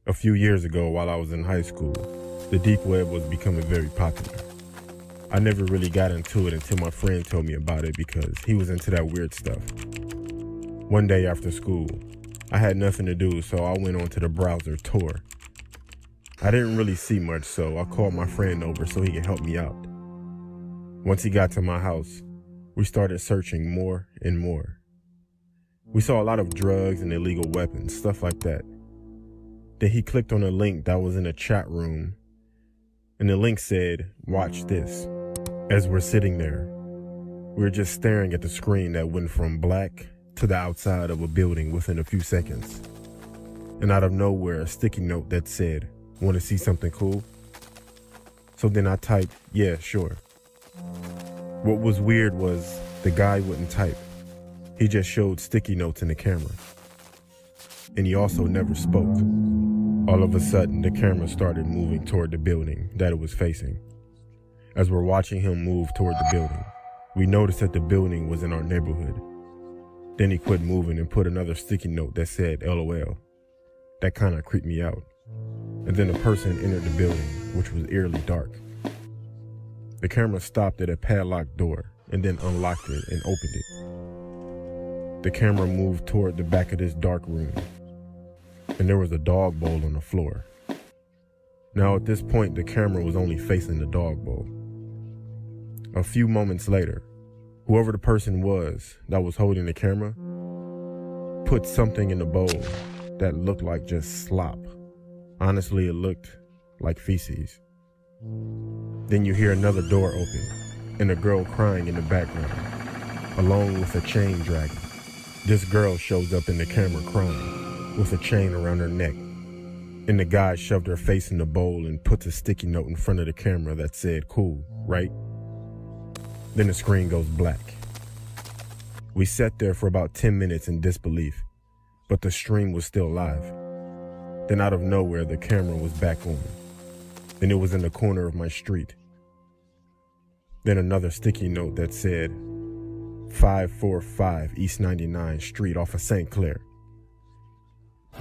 A few years ago, while I was in high school, the deep web was becoming very popular. I never really got into it until my friend told me about it because he was into that weird stuff. One day after school, I had nothing to do, so I went onto the browser Tor. I didn't really see much, so I called my friend over so he could help me out. Once he got to my house, we started searching more and more. We saw a lot of drugs and illegal weapons, stuff like that. Then he clicked on a link that was in a chat room, and the link said, "Watch this." As we're sitting there, we were just staring at the screen that went from black to the outside of a building within a few seconds. And out of nowhere, a sticky note that said, "Want to see something cool?" So then I typed, "Yeah, sure." What was weird was the guy wouldn't type. He just showed sticky notes in the camera. And he also never spoke. All of a sudden, the camera started moving toward the building that it was facing. As we're watching him move toward the building, we noticed that the building was in our neighborhood. Then he quit moving and put another sticky note that said LOL. That kind of creeped me out. And then a person entered the building, which was eerily dark. The camera stopped at a padlocked door and then unlocked it and opened it. The camera moved toward the back of this dark room, and there was a dog bowl on the floor. Now at this point, the camera was only facing the dog bowl. A few moments later, whoever the person was that was holding the camera put something in the bowl that looked like just slop. Honestly, it looked like feces. Then you hear another door open and a girl crying in the background, along with a chain dragging. This girl shows up in the camera crying with a chain around her neck, and the guy shoved her face in the bowl and puts a sticky note in front of the camera that said, "Cool, right?" Then the screen goes black. We sat there for about 10 minutes in disbelief, but the stream was still live. Then out of nowhere, the camera was back on, and it was in the corner of my street. Then another sticky note that said, 545 East 99th Street off of St. Clair.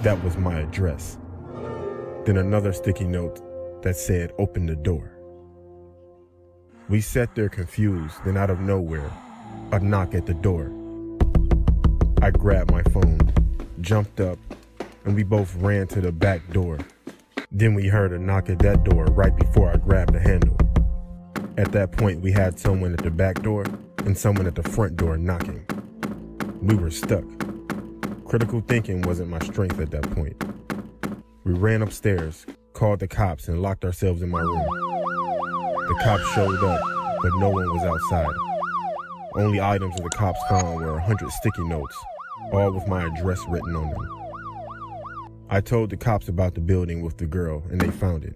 That was my address. Then another sticky note that said, "Open the door." We sat there confused, then out of nowhere, a knock at the door. I grabbed my phone, jumped up, and we both ran to the back door. Then we heard a knock at that door right before I grabbed the handle. At that point, we had someone at the back door and someone at the front door knocking. We were stuck. Critical thinking wasn't my strength at that point. We ran upstairs, called the cops, and locked ourselves in my room. The cops showed up, but no one was outside. Only items that the cops found were 100 sticky notes, all with my address written on them. I told the cops about the building with the girl, and they found it.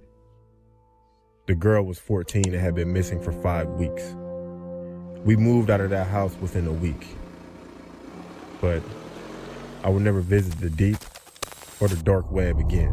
The girl was 14 and had been missing for 5 weeks. We moved out of that house within a week. But I would never visit the deep or the dark web again.